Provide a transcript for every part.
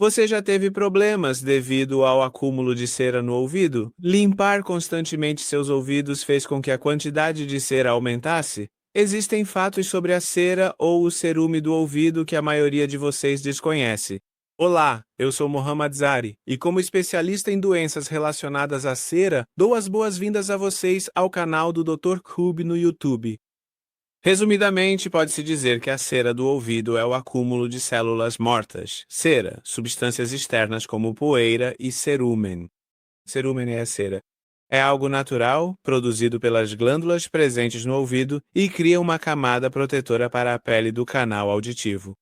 Você já teve problemas devido ao acúmulo de cera no ouvido? Limpar constantemente seus ouvidos fez com que a quantidade de cera aumentasse? Existem fatos sobre a cera ou o cerume do ouvido que a maioria de vocês desconhece. Olá, eu sou Mohammad Zari e, como especialista em doenças relacionadas à cera, dou as boas-vindas a vocês ao canal do Dr. Kub no YouTube. Resumidamente, pode-se dizer que a cera do ouvido é o acúmulo de células mortas, cera, substâncias externas como poeira e cerúmen. Cerúmen é a cera. É algo natural, produzido pelas glândulas presentes no ouvido e cria uma camada protetora para a pele do canal auditivo.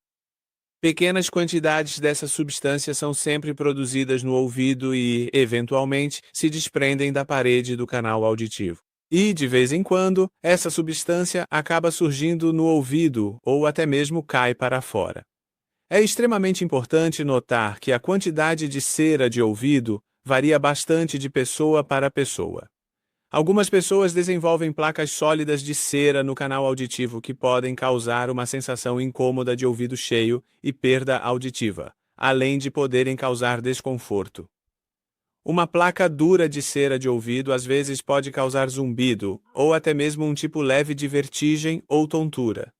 Pequenas quantidades dessa substância são sempre produzidas no ouvido e, eventualmente, se desprendem da parede do canal auditivo. E, de vez em quando, essa substância acaba surgindo no ouvido ou até mesmo cai para fora. É extremamente importante notar que a quantidade de cera de ouvido varia bastante de pessoa para pessoa. Algumas pessoas desenvolvem placas sólidas de cera no canal auditivo que podem causar uma sensação incômoda de ouvido cheio e perda auditiva, além de poderem causar desconforto. Uma placa dura de cera de ouvido às vezes pode causar zumbido, ou até mesmo um tipo leve de vertigem ou tontura.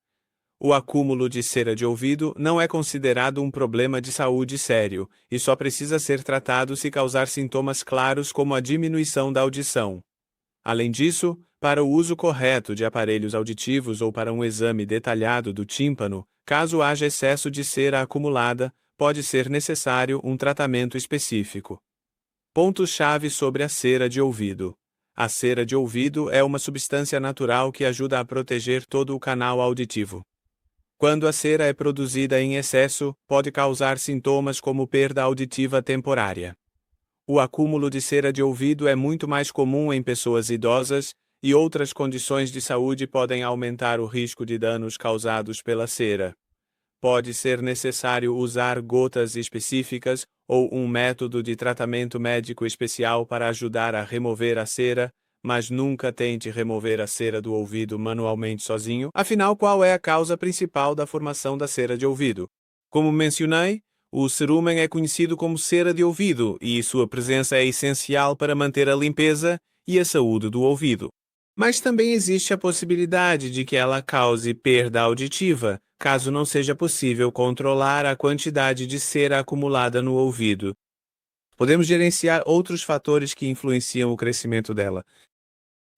O acúmulo de cera de ouvido não é considerado um problema de saúde sério e só precisa ser tratado se causar sintomas claros como a diminuição da audição. Além disso, para o uso correto de aparelhos auditivos ou para um exame detalhado do tímpano, caso haja excesso de cera acumulada, pode ser necessário um tratamento específico. Pontos-chave sobre a cera de ouvido. A cera de ouvido é uma substância natural que ajuda a proteger todo o canal auditivo. Quando a cera é produzida em excesso, pode causar sintomas como perda auditiva temporária. O acúmulo de cera de ouvido é muito mais comum em pessoas idosas e outras condições de saúde podem aumentar o risco de danos causados pela cera. Pode ser necessário usar gotas específicas ou um método de tratamento médico especial para ajudar a remover a cera, mas nunca tente remover a cera do ouvido manualmente sozinho. Afinal, qual é a causa principal da formação da cera de ouvido? Como mencionei, o cerumen é conhecido como cera de ouvido e sua presença é essencial para manter a limpeza e a saúde do ouvido. Mas também existe a possibilidade de que ela cause perda auditiva, caso não seja possível controlar a quantidade de cera acumulada no ouvido. Podemos gerenciar outros fatores que influenciam o crescimento dela.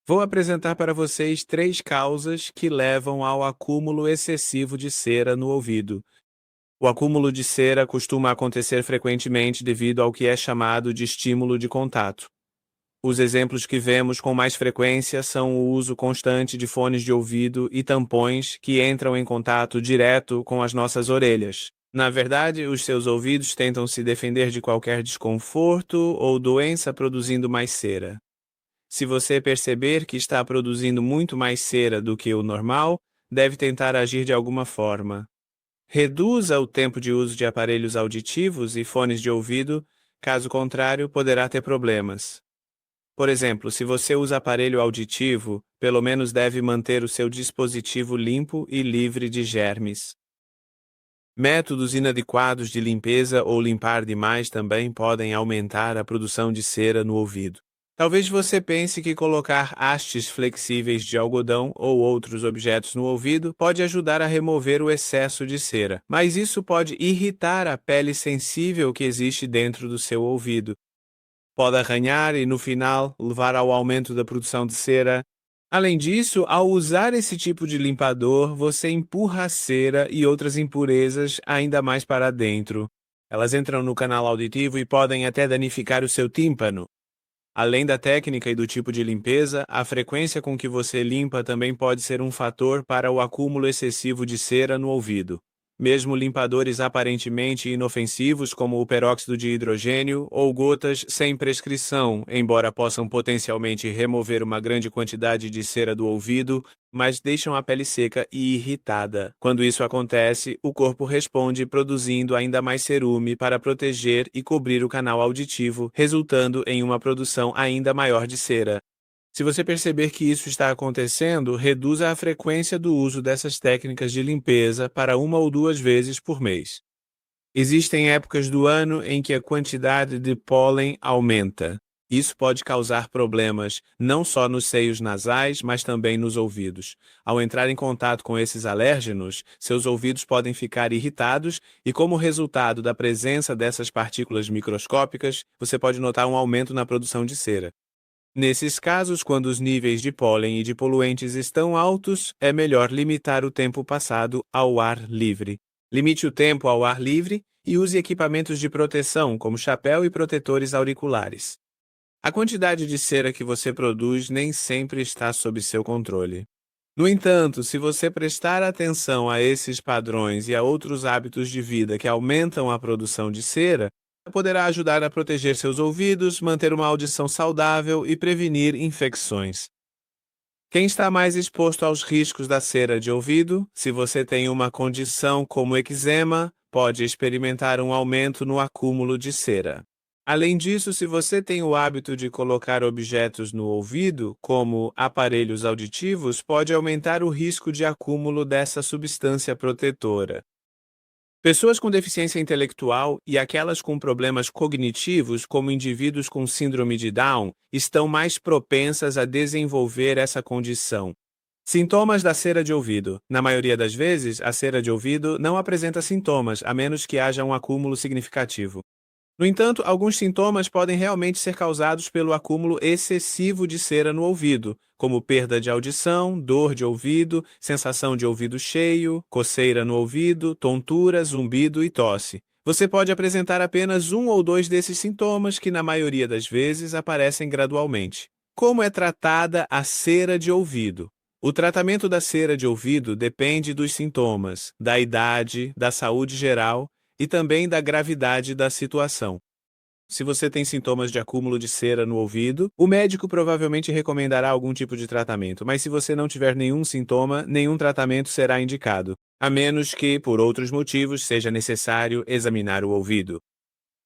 Vou apresentar para vocês 3 causas que levam ao acúmulo excessivo de cera no ouvido. O acúmulo de cera costuma acontecer frequentemente devido ao que é chamado de estímulo de contato. Os exemplos que vemos com mais frequência são o uso constante de fones de ouvido e tampões que entram em contato direto com as nossas orelhas. Na verdade, os seus ouvidos tentam se defender de qualquer desconforto ou doença produzindo mais cera. Se você perceber que está produzindo muito mais cera do que o normal, deve tentar agir de alguma forma. Reduza o tempo de uso de aparelhos auditivos e fones de ouvido, caso contrário, poderá ter problemas. Por exemplo, se você usa aparelho auditivo, pelo menos deve manter o seu dispositivo limpo e livre de germes. Métodos inadequados de limpeza ou limpar demais também podem aumentar a produção de cera no ouvido. Talvez você pense que colocar hastes flexíveis de algodão ou outros objetos no ouvido pode ajudar a remover o excesso de cera, mas isso pode irritar a pele sensível que existe dentro do seu ouvido. Pode arranhar e, no final, levar ao aumento da produção de cera. Além disso, ao usar esse tipo de limpador, você empurra a cera e outras impurezas ainda mais para dentro. Elas entram no canal auditivo e podem até danificar o seu tímpano. Além da técnica e do tipo de limpeza, a frequência com que você limpa também pode ser um fator para o acúmulo excessivo de cera no ouvido. Mesmo limpadores aparentemente inofensivos, como o peróxido de hidrogênio ou gotas sem prescrição, embora possam potencialmente remover uma grande quantidade de cera do ouvido, mas deixam a pele seca e irritada. Quando isso acontece, o corpo responde produzindo ainda mais cerume para proteger e cobrir o canal auditivo, resultando em uma produção ainda maior de cera. Se você perceber que isso está acontecendo, reduza a frequência do uso dessas técnicas de limpeza para 1 ou 2 vezes por mês. Existem épocas do ano em que a quantidade de pólen aumenta. Isso pode causar problemas não só nos seios nasais, mas também nos ouvidos. Ao entrar em contato com esses alérgenos, seus ouvidos podem ficar irritados e, como resultado da presença dessas partículas microscópicas, você pode notar um aumento na produção de cera. Nesses casos, quando os níveis de pólen e de poluentes estão altos, é melhor limitar o tempo passado ao ar livre. Limite o tempo ao ar livre e use equipamentos de proteção, como chapéu e protetores auriculares. A quantidade de cera que você produz nem sempre está sob seu controle. No entanto, se você prestar atenção a esses padrões e a outros hábitos de vida que aumentam a produção de cera, poderá ajudar a proteger seus ouvidos, manter uma audição saudável e prevenir infecções. Quem está mais exposto aos riscos da cera de ouvido, se você tem uma condição como eczema, pode experimentar um aumento no acúmulo de cera. Além disso, se você tem o hábito de colocar objetos no ouvido, como aparelhos auditivos, pode aumentar o risco de acúmulo dessa substância protetora. Pessoas com deficiência intelectual e aquelas com problemas cognitivos, como indivíduos com síndrome de Down, estão mais propensas a desenvolver essa condição. Sintomas da cera de ouvido. Na maioria das vezes, a cera de ouvido não apresenta sintomas, a menos que haja um acúmulo significativo. No entanto, alguns sintomas podem realmente ser causados pelo acúmulo excessivo de cera no ouvido, como perda de audição, dor de ouvido, sensação de ouvido cheio, coceira no ouvido, tontura, zumbido e tosse. Você pode apresentar apenas um ou dois desses sintomas que, na maioria das vezes, aparecem gradualmente. Como é tratada a cera de ouvido? O tratamento da cera de ouvido depende dos sintomas, da idade, da saúde geral e também da gravidade da situação. Se você tem sintomas de acúmulo de cera no ouvido, o médico provavelmente recomendará algum tipo de tratamento, mas se você não tiver nenhum sintoma, nenhum tratamento será indicado, a menos que, por outros motivos, seja necessário examinar o ouvido.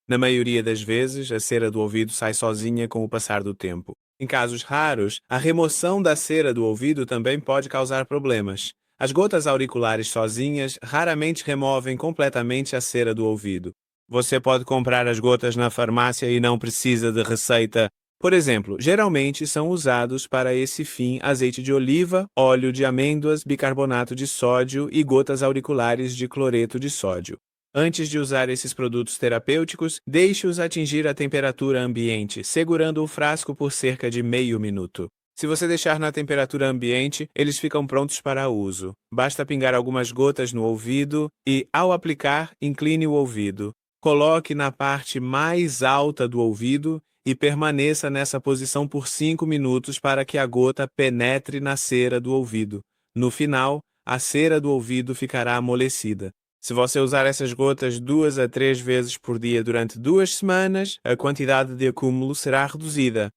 Na maioria das vezes, a cera do ouvido sai sozinha com o passar do tempo. Em casos raros, a remoção da cera do ouvido também pode causar problemas. As gotas auriculares sozinhas raramente removem completamente a cera do ouvido. Você pode comprar as gotas na farmácia e não precisa de receita. Por exemplo, geralmente são usados para esse fim azeite de oliva, óleo de amêndoas, bicarbonato de sódio e gotas auriculares de cloreto de sódio. Antes de usar esses produtos terapêuticos, deixe-os atingir a temperatura ambiente, segurando o frasco por cerca de meio minuto. Se você deixar na temperatura ambiente, eles ficam prontos para uso. Basta pingar algumas gotas no ouvido e, ao aplicar, incline o ouvido. Coloque na parte mais alta do ouvido e permaneça nessa posição por 5 minutos para que a gota penetre na cera do ouvido. No final, a cera do ouvido ficará amolecida. Se você usar essas gotas 2 a 3 vezes por dia durante 2 semanas, a quantidade de acúmulo será reduzida.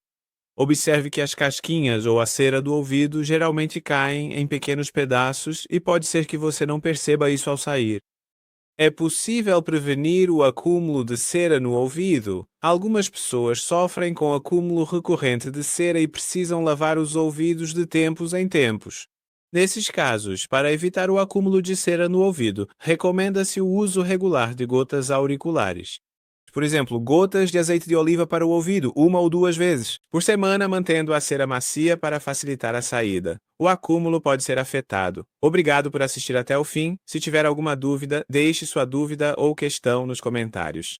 Observe que as casquinhas ou a cera do ouvido geralmente caem em pequenos pedaços e pode ser que você não perceba isso ao sair. É possível prevenir o acúmulo de cera no ouvido. Algumas pessoas sofrem com acúmulo recorrente de cera e precisam lavar os ouvidos de tempos em tempos. Nesses casos, para evitar o acúmulo de cera no ouvido, recomenda-se o uso regular de gotas auriculares. Por exemplo, gotas de azeite de oliva para o ouvido, 1 ou 2 vezes por semana, mantendo a cera macia para facilitar a saída. O acúmulo pode ser afetado. Obrigado por assistir até o fim. Se tiver alguma dúvida, deixe sua dúvida ou questão nos comentários.